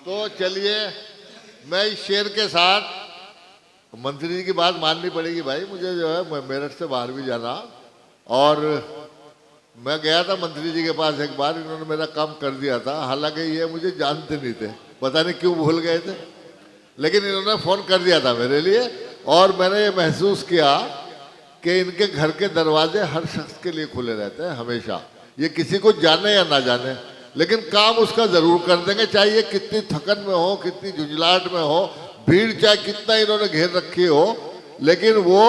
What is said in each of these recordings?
तो चलिए मैं इस शेर के साथ, मंत्री जी की बात माननी पड़ेगी भाई, मुझे जो है मेरठ से बाहर भी जाना, और मैं गया था मंत्री जी के पास एक बार, इन्होंने मेरा काम कर दिया था, हालांकि ये मुझे जानते नहीं थे, पता नहीं क्यों भूल गए थे, लेकिन इन्होंने फ़ोन कर दिया था मेरे लिए, और मैंने ये महसूस किया कि इनके घर के दरवाजे हर शख्स के लिए खुले रहते हैं हमेशा, ये किसी को जाने या ना जाने, लेकिन काम उसका ज़रूर कर देंगे, चाहे ये कितनी थकन में हो, कितनी झुंझलाहट में हो, भीड़ चाहे कितना इन्होंने घेर रखी हो, लेकिन वो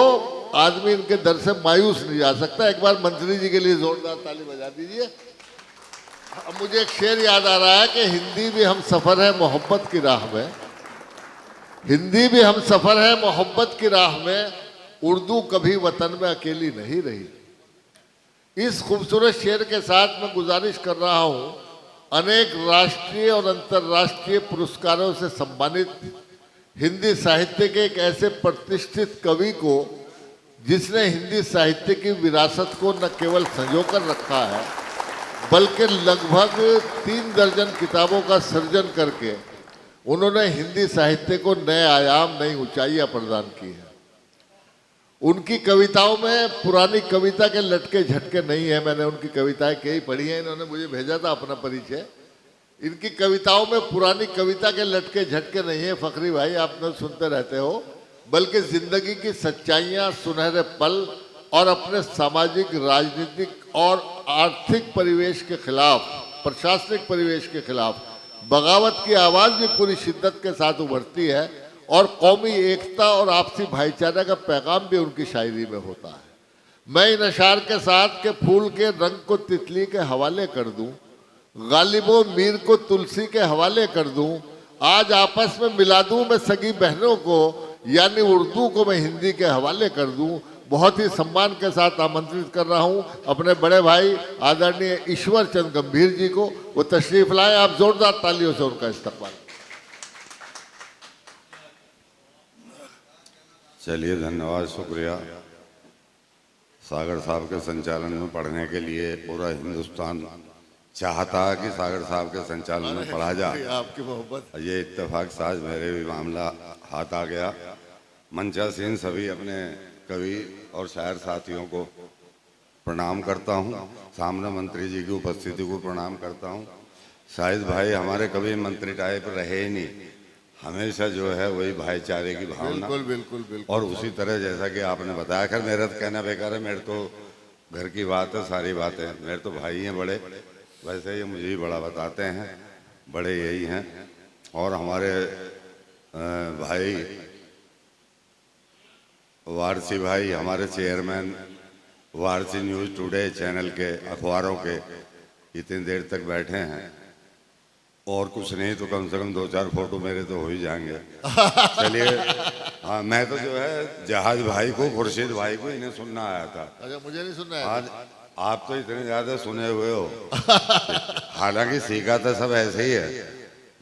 आदमी इनके दर से मायूस नहीं जा सकता। एक बार मंत्री जी के लिए जोरदार ताली बजा दीजिए। अब मुझे एक शेर याद आ रहा है कि हिंदी भी हम सफ़र है मोहब्बत की राह में, हिंदी भी हम सफ़र है मोहब्बत की राह में, उर्दू कभी वतन में अकेली नहीं रही। इस खूबसूरत शेर के साथ मैं गुजारिश कर रहा हूँ, अनेक राष्ट्रीय और अंतर्राष्ट्रीय पुरस्कारों से सम्मानित हिंदी साहित्य के एक ऐसे प्रतिष्ठित कवि को, जिसने हिंदी साहित्य की विरासत को न केवल संजोकर रखा है, बल्कि लगभग 3 दर्जन किताबों का सृजन करके उन्होंने हिंदी साहित्य को नए आयाम, नई ऊंचाइयां प्रदान की है। उनकी कविताओं में पुरानी कविता के लटके झटके नहीं है। मैंने उनकी कविताएं कई पढ़ी हैं, इन्होंने मुझे भेजा था अपना परिचय। इनकी कविताओं में पुरानी कविता के लटके झटके नहीं है फखरी भाई, आप न सुनते रहते हो, बल्कि जिंदगी की सच्चाइयां, सुनहरे पल और अपने सामाजिक, राजनीतिक और आर्थिक परिवेश के खिलाफ, प्रशासनिक परिवेश के खिलाफ बगावत की आवाज़ भी पूरी शिद्दत के साथ उभरती है, और कौमी एकता और आपसी भाईचारे का पैगाम भी उनकी शायरी में होता है। मैं इन अशार के साथ के फूल के रंग को तितली के हवाले कर दूं, गालिबो मीर को तुलसी के हवाले कर दूं, आज आपस में मिला दूं मैं सगी बहनों को, यानी उर्दू को मैं हिंदी के हवाले कर दूं। बहुत ही सम्मान के साथ आमंत्रित कर रहा हूं अपने बड़े भाई आदरणीय ईश्वर चंद गंभीर जी को, वो तशरीफ लाए, आप जोरदार तालियों से उनका इस्तकबाल। चलिए, धन्यवाद, शुक्रिया। सागर साहब के संचालन में पढ़ने के लिए पूरा हिंदुस्तान चाहता है कि सागर साहब के संचालन में पढ़ा जाए। आपकी मोहब्बत, ये इत्तेफाक से आज मेरे भी मामला हाथ आ गया। मंचासीन सभी अपने कवि और शायर साथियों को प्रणाम करता हूँ, सामने मंत्री जी की उपस्थिति को प्रणाम करता हूँ। शाहिद भाई हमारे कभी मंत्री टाइप रहे ही नहीं, हमेशा जो है वही भाईचारे की भावना, बिल्कुल बिल्कुल बिल्कुल, और उसी तरह जैसा कि आपने बताया, खैर मेरा तो कहना बेकार है, मेरे तो घर की बात है, सारी बातें, मेरे तो भाई हैं बड़े, वैसे ये मुझे ही बड़ा बताते हैं, बड़े यही हैं। और हमारे भाई वारसी भाई, हमारे chairman Warsi news today channel के, अखबारों के, इतनी देर तक बैठे हैं, और कुछ नहीं तो कम से कम 2-4 फोटो मेरे तो हो ही जाएंगे। चलिए, हाँ, मैं तो जो है जहाज भाई को, खुर्शीद भाई को इन्हें सुनना आया था। अच्छा, मुझे नहीं सुनना है आज आप तो इतने ज़्यादा सुने हुए हो, हालांकि सीखा तो सब ऐसे ही है,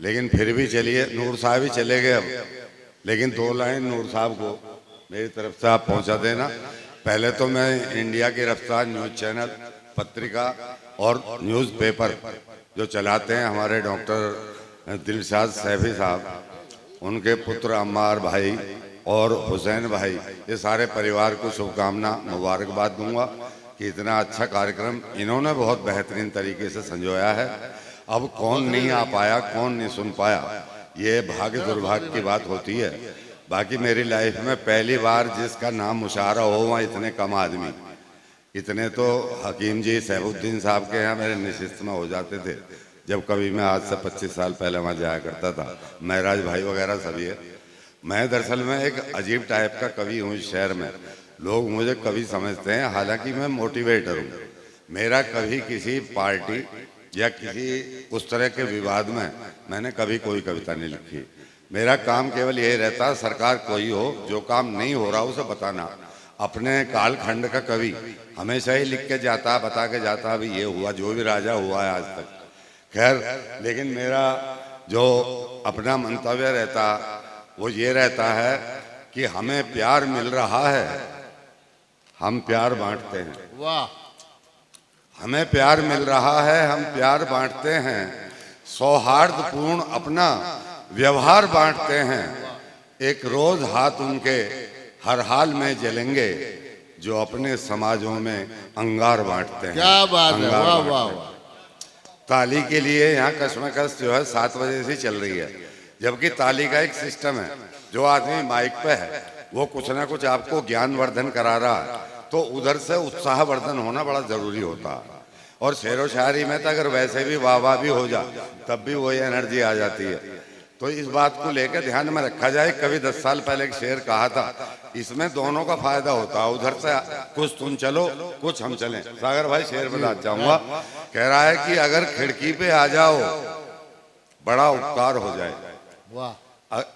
लेकिन फिर भी चलिए, नूर साहब ही चले गए अब, लेकिन 2 लाइन नूर साहब को मेरी तरफ से आप पहुंचा देना। पहले तो मैं इंडिया की रफ्तार न्यूज़ चैनल, पत्रिका और न्यूज़ पेपर जो चलाते हैं हमारे डॉक्टर दिलशाद सैफी साहब, उनके पुत्र अम्मार भाई और हुसैन भाई, ये सारे परिवार को शुभकामना, मुबारकबाद दूंगा कि इतना अच्छा कार्यक्रम इन्होंने बहुत बेहतरीन तरीके से संजोया है। अब कौन नहीं आ पाया, कौन नहीं सुन पाया, ये भाग्य दुर्भाग्य की बात होती है। बाकी मेरी लाइफ में पहली बार जिसका नाम मुशारा हो, वहाँ इतने कम आदमी, इतने तो हकीम जी सैफुद्दीन साहब के यहाँ मेरे निशिस्त में हो जाते थे, जब कभी मैं आज से 25 साल पहले वहाँ जाया करता था, महराज भाई वगैरह सभी है। मैं दरअसल में एक अजीब टाइप का कवि हूँ इस शहर में, लोग मुझे कवि समझते हैं, हालांकि मैं मोटिवेटर हूँ। मेरा कभी किसी पार्टी या किसी उस तरह के विवाद में मैंने कभी कोई कविता नहीं लिखी। मेरा काम केवल यही रहता है, सरकार कोई हो, जो काम नहीं हो रहा उसे बताना। अपने कालखंड का कवि हमेशा ही लिख के जाता है, बता के जाता है, अभी ये हुआ, जो भी राजा हुआ है आज तक। खैर, लेकिन मेरा जो अपना मंतव्य रहता वो ये रहता है कि हमें प्यार मिल रहा है, हम प्यार बांटते हैं। वाह, हमें प्यार मिल रहा है, हम प्यार बांटते हैं, सौहार्दपूर्ण अपना व्यवहार बांटते हैं, एक रोज हाथ उनके हर हाल में जलेंगे, जो अपने समाजों में अंगार बांटते हैं। क्या बात है, अंगार वाह बांटते वाह हैं। वाह। ताली के लिए यहाँ कशमकश जो है 7 बजे से चल रही है, जबकि ताली का एक सिस्टम है। जो आदमी माइक पे है वो कुछ ना कुछ आपको ज्ञानवर्धन करा रहा है, तो उधर से उत्साहवर्धन होना बड़ा जरूरी होता है। और शेरो शायरी में तो अगर वैसे भी वाह वाह भी हो जाए तब भी वही एनर्जी आ जाती है। तो इस बात को लेकर ध्यान में रखा जाए। कभी 10 साल पहले एक शेर कहा था, इसमें दोनों का फायदा होता है, उधर से कुछ तुम चलो कुछ हम चलें। सागर भाई शेर बता चाहूंगा, कह रहा है कि अगर खिड़की पे आ जाओ बड़ा उपकार हो जाए। वाह।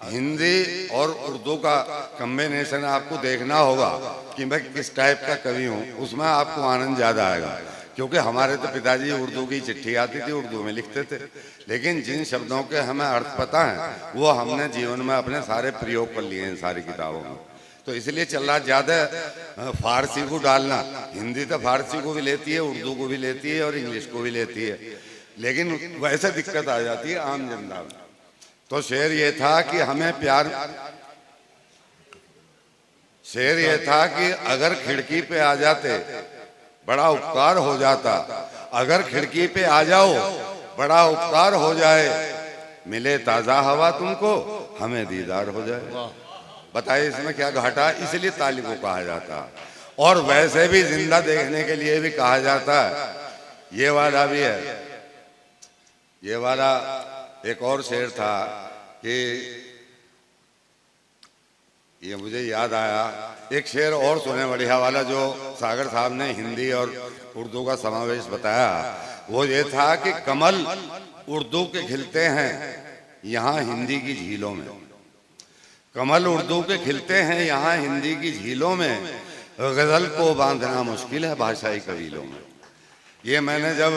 हिंदी और उर्दू का कॉम्बिनेशन आपको देखना होगा कि मैं किस टाइप का कवि हूँ, उसमें आपको आनंद ज्यादा आएगा। क्योंकि हमारे तो पिताजी उर्दू की चिट्ठी आती थी, उर्दू में लिखते थे, लेकिन जिन शब्दों के हमें अर्थ पता है वो हमने जीवन में अपने सारे प्रयोग कर लिए हैं सारी किताबों में। तो इसलिए चल रहा ज्यादा फारसी को डालना। हिंदी तो फारसी को भी लेती है, उर्दू को भी लेती है और इंग्लिश को भी लेती है, लेकिन वैसे दिक्कत आ जाती है आम जनता में। तो शेर ये था कि हमें प्यार, शेर ये था कि अगर खिड़की पे आ जाते बड़ा उपकार हो जाता, अगर खिड़की पे आ जाओ बड़ा उपकार हो जाए, मिले ताजा हवा तुमको हमें दीदार हो जाए। बताइए इसमें क्या घाटा। इसलिए ताली को कहा जाता है, और वैसे भी जिंदा देखने के लिए भी कहा जाता है। ये वाला भी है, ये वाला एक और शेर था कि ये मुझे याद आया, एक शेर और सुने बढ़िया वाला जो सागर साहब ने हिंदी और उर्दू का समावेश बताया। वो ये था कि कमल उर्दू के खिलते हैं यहाँ हिंदी की झीलों में, कमल उर्दू के खिलते हैं यहाँ हिंदी की झीलों में, गजल को बांधना मुश्किल है भाषाई कबीलों में। ये मैंने जब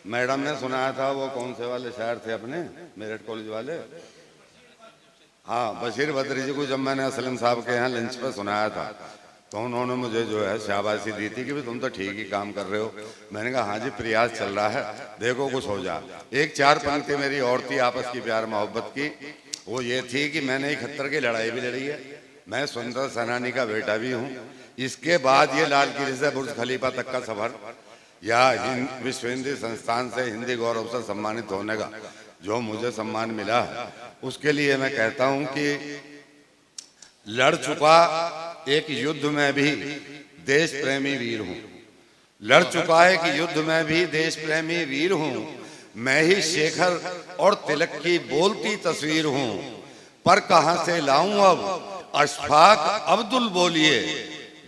मैडम ने सुनाया था, वो कौन से वाले शायर थे अपने मेरठ कॉलेज वाले, हाँ बशीर बद्री जी को, जब मैंने असलम साहब के यहाँ लंच पे सुनाया था तो उन्होंने मुझे जो है शाबाशी दी थी कि भी तुम तो ठीक ही काम कर रहे हो। मैंने कहा हाँ जी प्रयास चल रहा है, देखो कुछ हो जा। एक 4 पंक्ति मेरी और थी आपस की प्यार मोहब्बत की, वो ये थी कि मैंने 71 की लड़ाई भी लड़ी है, मैं स्वतंत्रता सेनानी का बेटा भी हूँ, इसके बाद ये लाल किले से बुर्ज खलीफा तक का सफर या विश्व हिंदी संस्थान से हिंदी गौरव से सम्मानित होने का जो मुझे सम्मान मिला है, उसके लिए मैं कहता हूं कि लड़ चुका एक युद्ध में भी देश प्रेमी वीर हूं, लड़ चुका एक युद्ध में भी देश प्रेमी वीर हूं, मैं ही शेखर और तिलक की बोलती तस्वीर हूं, पर कहां से लाऊं अब अशफाक अब्दुल बोलिए,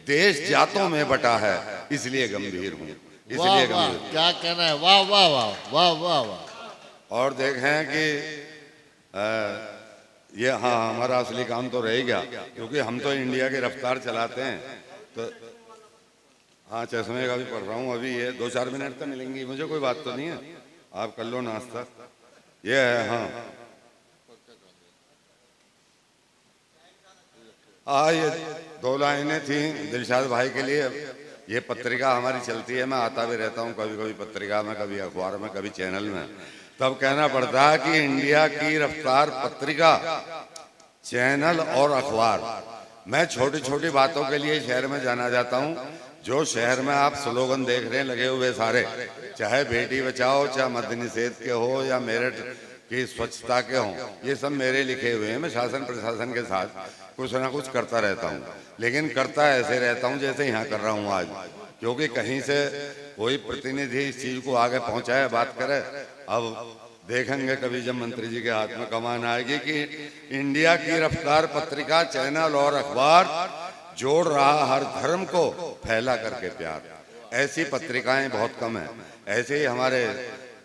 देश जातों में बटा है इसलिए गंभीर हूं, इसलिए गंभीर। क्या कहना है, वाह वाह वाह वाह वाह वाह। और देखें कि ये हाँ हमारा असली काम तो रह गया, क्योंकि हम तो इंडिया की रफ्तार चलाते हैं। तो हाँ चश्मे का भी पढ़ रहा हूँ अभी, ये 2-4 मिनट तो मिलेंगी मुझे, कोई बात तो नहीं है, आप कर लो नाश्ता। ये है हाँ ये 2 लाइनें थी दिलशाद भाई के लिए। ये पत्रिका हमारी चलती है, मैं आता भी रहता हूँ कभी कभी पत्रिका में, कभी अखबार में, कभी चैनल में। तब कहना पड़ता है कि इंडिया की रफ्तार पत्रिका, चैनल और अखबार। मैं छोटी छोटी बातों के लिए शहर में जाना जाता हूँ। जो शहर में आप स्लोगन देख रहे हैं लगे हुए सारे, चाहे बेटी बचाओ, चाहे मद्य निषेध के हो या मेरठ की स्वच्छता के हों, ये सब मेरे लिखे हुए हैं। मैं शासन प्रशासन के साथ कुछ ना कुछ करता रहता हूँ, लेकिन करता ऐसे रहता हूँ जैसे यहाँ कर रहा हूँ आज, क्योंकि कहीं से कोई प्रतिनिधि इस चीज को आगे पहुंचाए, बात करे। अब देखेंगे कभी जब मंत्री जी के हाथ में कमान आएगी कि इंडिया की रफ्तार पत्रिका, चैनल और अखबार जोड़ रहा हर धर्म को फैला करके प्यार। ऐसी पत्रिकाएं बहुत कम है। ऐसे ही हमारे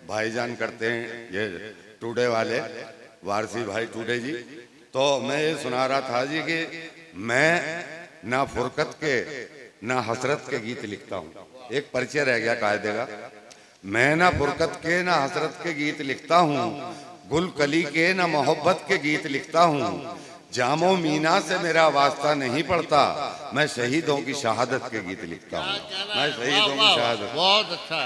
भाईजान करते हैं ये टुडे वाले, वारसी भाई टुडे जी। तो मैं ये सुना रहा था जी कि मैं ना फुरकत के ना हसरत के गीत लिखता हूँ। एक परिचय रह गया कायदे का। मैं ना फुरकत के ना हसरत के गीत लिखता हूँ, गुल कली के ना मोहब्बत के गीत लिखता हूँ, जामो मीना से मेरा वास्ता नहीं पड़ता, मैं शहीदों की शहादत के गीत लिखता हूँ। मैं शहीदों की शहादत। बहुत अच्छा।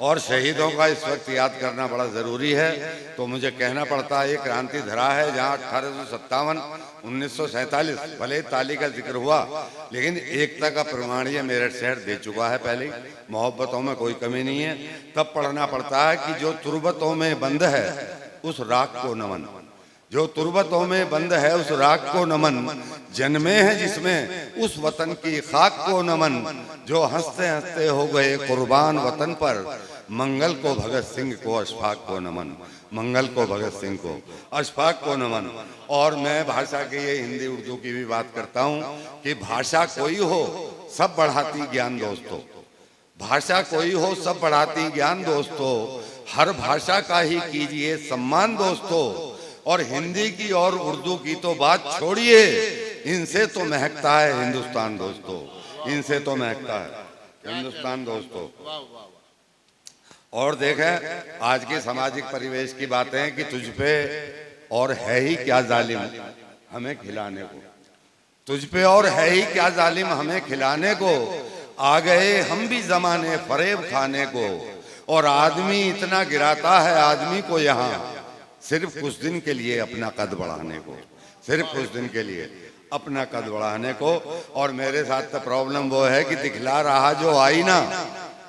और शहीदों का इस वक्त याद करना बड़ा जरूरी है। तो मुझे कहना पड़ता है ये क्रांति धरा है जहाँ 1857 1947 भले ही ताली का जिक्र हुआ, लेकिन एकता का प्रमाण ये मेरठ शहर दे चुका है पहले ही। मोहब्बतों में कोई कमी नहीं है। तब पढ़ना पड़ता है कि जो तुर्बतों में बंद है उस राख को नमन, जो तुर्बतों में बंद है उस राख को नमन, जन्मे हैं जिसमें उस वतन की खाक को नमन, जो हंसते हंसते हो गए कुर्बान वतन पर, मंगल को भगत सिंह को अशफाक को नमन, मंगल को भगत सिंह को अशफाक को नमन। और मैं भाषा के ये हिंदी उर्दू की भी बात करता हूँ कि भाषा कोई हो सब बढ़ाती ज्ञान दोस्तों, भाषा कोई हो सब बढ़ाती ज्ञान दोस्तों, हर भाषा का ही कीजिए सम्मान दोस्तों, और हिंदी की और उर्दू की तो बात छोड़िए, इनसे तो महकता है हिंदुस्तान दोस्तों, इनसे तो महकता है हिंदुस्तान दोस्तों। और देखें आज के सामाजिक परिवेश की बातें कि तुझ पे और है ही क्या जालिम हमें खिलाने को, तुझ पे और है ही क्या जालिम हमें खिलाने को, आ गए हम भी जमाने फरेब खाने को, और आदमी इतना गिराता है आदमी को यहाँ सिर्फ कुछ दिन के लिए अपना कद बढ़ाने को, सिर्फ कुछ दिन के लिए अपना कद बढ़ाने को। और मेरे साथ तो प्रॉब्लम वो है कि दिखला रहा जो आईना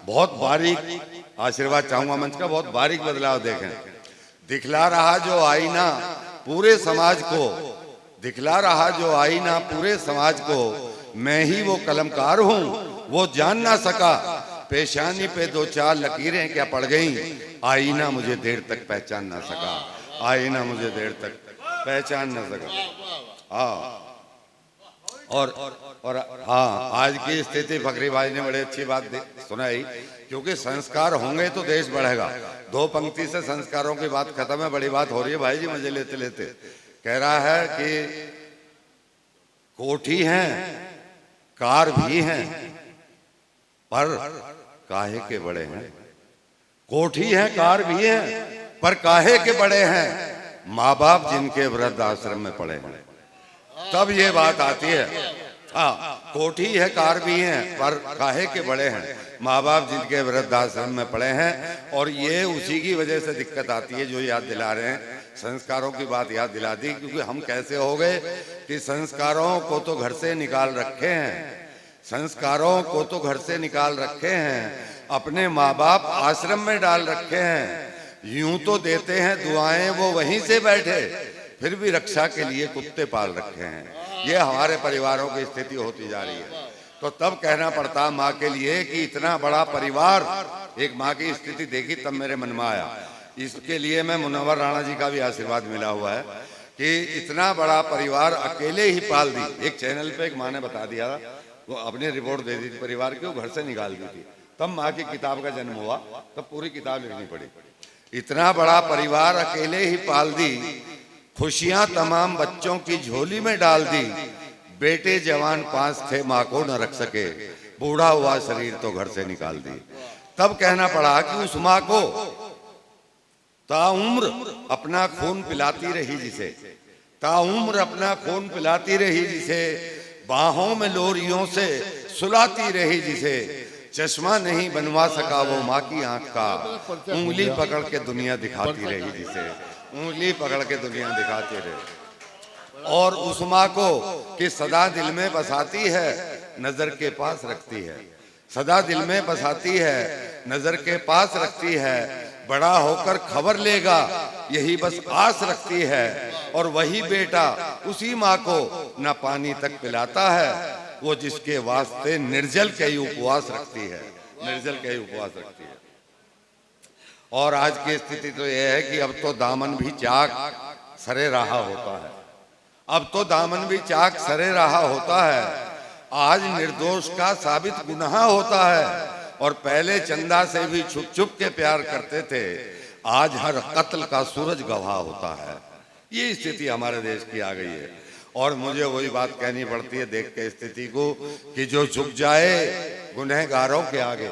बहुत बारीक, आशीर्वाद चाहूंगा मंच का, बहुत बारीक बदलाव देखें, दिखला रहा जो आईना पूरे समाज को, दिखला रहा जो आईना पूरे समाज को, मैं ही वो कलमकार हूँ वो जान ना सका, पेशानी पे दो चार लकीरें क्या पड़ गईं, आईना मुझे देर तक पहचान ना सका, आईना मुझे देर तक पहचान ना सका। हाँ और हाँ आज की स्थिति फकरी भाई ने बड़ी अच्छी बात सुनाई, क्योंकि संस्कार होंगे तो देश बढ़ेगा। दो पंक्ति से संस्कारों की बात खत्म है, बड़ी बात हो रही है भाई जी मजे लेते लेते। कह रहा है कि कोठी है कार भी हैं पर काहे के बड़े हैं, कोठी है कार भी है पर काहे के बड़े हैं, माँ बाप जिनके वृद्ध आश्रम में पड़े हैं, तब ये बात आती है। हाँ कोठी है कार भी है पर काहे के बड़े हैं, माँ बाप जिनके वृद्ध आश्रम में पड़े हैं। और ये उसी की वजह से दिक्कत आती है जो याद दिला रहे हैं, संस्कारों की बात याद दिला दी। क्योंकि हम कैसे हो गए कि संस्कारों को तो घर से निकाल रखे हैं, संस्कारों को तो घर से निकाल रखे हैं, अपने माँ बाप आश्रम में डाल रखे हैं, यूं तो देते हैं दुआएं वो वहीं से बैठे, फिर भी रक्षा के लिए कुत्ते पाल रखे हैं। ये हमारे परिवारों की स्थिति होती जा रही है। तो तब कहना पड़ता माँ के लिए कि इतना बड़ा परिवार, एक माँ की स्थिति देखी तब मेरे मन में आया। इसके लिए मैं मुनव्वर राणा जी का भी आशीर्वाद मिला हुआ है कि इतना बड़ा परिवार अकेले ही पाल दी। एक चैनल पे एक माँ ने बता दिया, वो अपनी रिपोर्ट दे दी थी परिवार की, वो घर से निकाल दी थी, तब माँ की किताब का जन्म हुआ, तब पूरी किताब लिखनी पड़ी। इतना बड़ा परिवार अकेले ही पाल दी, खुशियां तमाम बच्चों की झोली में डाल दी, बेटे जवान 5 थे माँ को न रख सके, बूढ़ा हुआ शरीर तो घर से निकाल दी। तब कहना पड़ा कि उस माँ को ताउम्र अपना खून पिलाती रही जिसे, ताउम्र अपना खून पिलाती रही जिसे, बाहों में लोरियों से सुलाती रही जिसे, चश्मा नहीं बनवा सका वो माँ की आंख का, उंगली पकड़ के दुनिया दिखाती रही जिसे, उंगली पकड़ के दुनिया दिखाती रही। और उस माँ को कि सदा दिल में बसाती है नजर के पास रखती है, सदा दिल में बसाती है नजर के पास रखती है, बड़ा होकर खबर लेगा यही बस आस रखती है। और वही बेटा उसी माँ को न पानी तक पिलाता है, वो जिसके वास्ते निर्जल के ही उपवास रखती है, निर्जल के ही उपवास रखती है। और आज की स्थिति तो यह है कि अब तो दामन भी चाक सरे रहा होता है, अब तो दामन भी चाक सरे रहा होता है, आज निर्दोष का साबित गुनाह होता है। और पहले चंदा से भी छुप छुप के प्यार करते थे, आज हर कत्ल का सूरज गवाह होता है। ये स्थिति हमारे देश की आ गई है। और मुझे वही बात कहनी पड़ती है देख के स्थिति को कि जो झुक जाए गुनहगारों के आगे,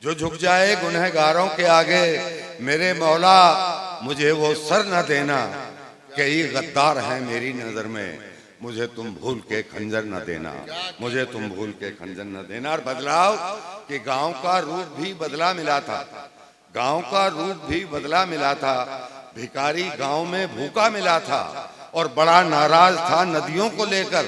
जो झुक जाए गुनहगारों के आगे, मेरे मौला मुझे वो सर न देना, कई गद्दार हैं मेरी नजर में, मुझे तुम भूल के खंजर न देना, मुझे तुम भूल के खंजर न देना। और बदलाव कि गांव का रूप भी बदला मिला था, गांव का रूप भी बदला मिला था, भिखारी गांव में भूखा मिला था और बड़ा नाराज था नदियों को लेकर,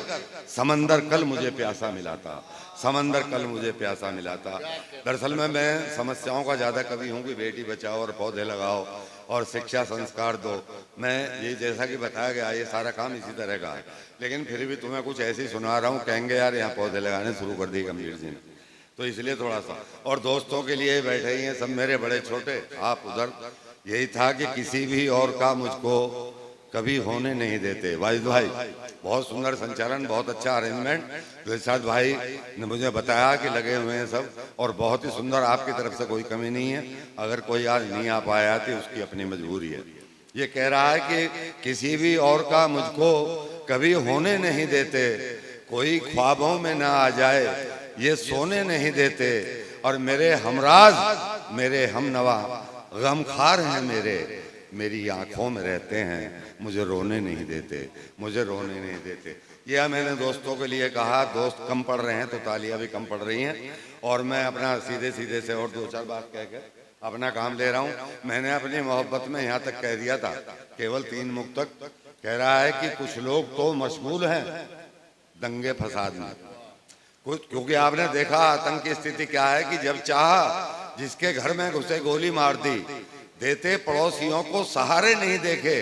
समंदर कल मुझे प्यासा मिला था, समंदर कल मुझे प्यासा मिला था। दरअसल में मैं समस्याओं का ज़्यादा कवि हूँ कि बेटी बचाओ और पौधे लगाओ और शिक्षा संस्कार दो। मैं ये जैसा कि बताया गया ये सारा काम इसी तरह का है, लेकिन फिर भी तुम्हें कुछ ऐसे ही सुना रहा हूँ, कहेंगे यार यहाँ पौधे लगाने शुरू कर दिए गंभीर जी ने, तो इसलिए थोड़ा सा। और दोस्तों के लिए बैठे ही हैं सब मेरे बड़े छोटे, आप उधर। यही था कि किसी भी और का मुझको कभी होने नहीं देते। वाजिद भाई बहुत सुंदर संचालन, बहुत अच्छा अरेंजमेंट। दिलशाद भाई ने मुझे बताया कि लगे हुए हैं सब, और बहुत ही सुंदर, आपकी तरफ से कोई कमी नहीं है। अगर कोई आज नहीं आ पाया तो उसकी अपनी मजबूरी है। ये कह रहा है कि किसी भी और का मुझको कभी होने नहीं देते, कोई ख्वाबों में ना आ जाए ये सोने नहीं देते, और मेरे हमराज मेरे हमनवा गमखार हैं मेरे, मेरी आंखों में रहते हैं, मुझे रोने नहीं देते, मुझे रोने नहीं देते। यह मैंने दोस्तों के लिए कहा। दोस्त कम पढ़ रहे हैं तो तालियां भी कम पढ़ रही हैं, और मैं अपना सीधे सीधे से और दो चार बात कह के अपना काम ले रहा हूं। मैंने अपनी मोहब्बत में यहाँ तक कह दिया था, केवल 3 मुख तक। कह रहा है कि कुछ लोग तो मशगूल हैं दंगे फसाद में, कुछ, क्योंकि आपने देखा आतंक की स्थिति क्या है कि जब चाहा जिसके घर में घुसे गोली मार दी, देते पड़ोसियों को सहारे नहीं देखे,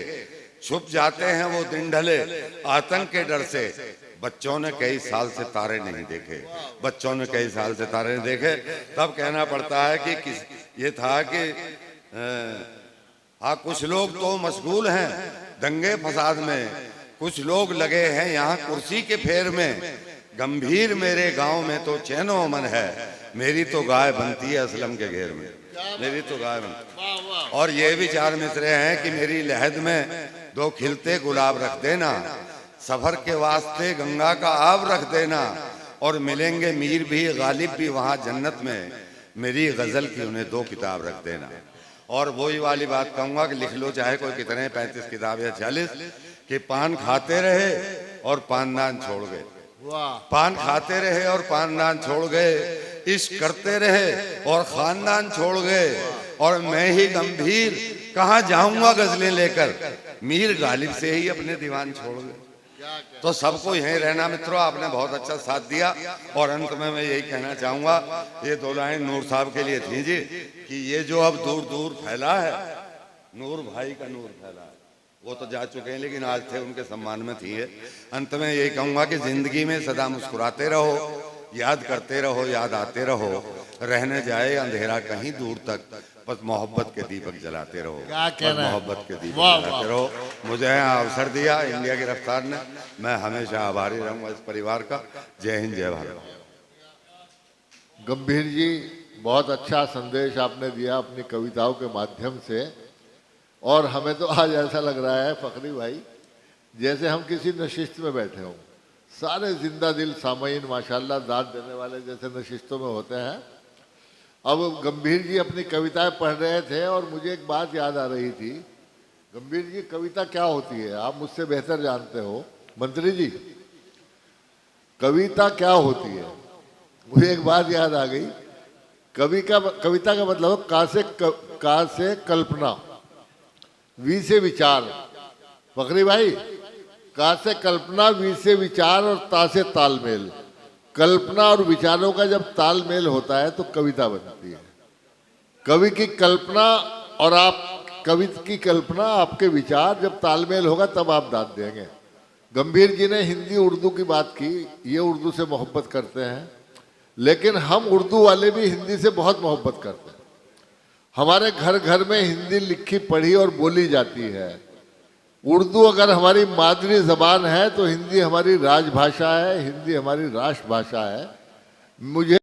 छुप जाते हैं वो दिन ढले आतंक के डर से। बच्चों ने कई साल से तारे नहीं देखे, बच्चों ने कई साल से तारे नहीं देखे। तब कहना पड़ता है कि किस ये था कि हाँ, कुछ लोग तो मशगूल हैं दंगे फसाद में, कुछ लोग लगे हैं यहाँ कुर्सी के फेर में, गंभीर मेरे गांव में तो चैनो अमन है, मेरी तो गाय बनती है असलम के घेर में, मेरी तो गाय बनती। और ये भी 4 मिसरे हैं कि मेरी लहद में 2 खिलते गुलाब रख देना, सफर के वास्ते गंगा का आब रख देना, और मिलेंगे मीर भी गालिब भी वहाँ जन्नत में, मेरी गजल की उन्हें 2 किताब रख देना। और वही वाली बात कहूँगा कि लिख लो चाहे कोई कितने 35 किताब या 40, कि पान खाते रहे और पानदान छोड़ गए, पान खाते रहे और पानदान छोड़ गए, इश्क करते रहे और खानदान छोड़ गए, और मैं ही गंभीर कहाँ जाऊंगा गजलें लेकर, मीर गालिब से ही अपने दीवान छोड़ गए। तो सबको यहीं रहना मित्रों, आपने बहुत अच्छा साथ दिया। और अंत में मैं यही कहना चाहूंगा, ये 2 लाइन नूर साहब के लिए थी जी, कि ये जो अब दूर दूर फैला है, नूर भाई का नूर फैला है, वो तो जा चुके हैं लेकिन आज थे, उनके सम्मान में थी। अंत में यही कहूंगा कि जिंदगी में सदा मुस्कुराते रहो, याद करते रहो, याद आते रहो, रहने जाए अंधेरा कहीं दूर तक, बस मोहब्बत के दीपक जलाते रहो, मोहब्बत के दीपक जलाते रहो। मुझे यहाँ अवसर दिया इंडिया की रफ्तार ने, मैं हमेशा आभारी रहूंगा इस परिवार का। जय हिंद, जय भारत। गंभीर जी, बहुत अच्छा संदेश आपने दिया अपनी कविताओं के माध्यम से, और हमें तो आज ऐसा लग रहा है फखरी भाई जैसे हम किसी नशिस्त में बैठे हों। सारे जिंदा दिल सामईन माशाल्लाह दाद देने वाले जैसे नशिस्तों में होते हैं। अब गंभीर जी अपनी कविताएं पढ़ रहे थे और मुझे एक बात याद आ रही थी। गंभीर जी, कविता क्या होती है आप मुझसे बेहतर जानते हो। मंत्री जी, कविता क्या होती है? मुझे एक बात याद आ गई। कविता का मतलब का से कल्पना, वी से विचार। फखरी भाई, का से कल्पना, वी से विचार और ता से तालमेल। कल्पना और विचारों का जब तालमेल होता है तो कविता बनती है। कवि की कल्पना और कवि की कल्पना, आपके विचार जब तालमेल होगा तब आप दाद देंगे। गंभीर जी ने हिंदी उर्दू की बात की, ये उर्दू से मोहब्बत करते हैं, लेकिन हम उर्दू वाले भी हिंदी से बहुत मोहब्बत करते हैं। हमारे घर घर में हिंदी लिखी पढ़ी और बोली जाती है। उर्दू अगर हमारी मादरी जबान है तो हिंदी हमारी राजभाषा है, हिंदी हमारी राष्ट्रभाषा है। मुझे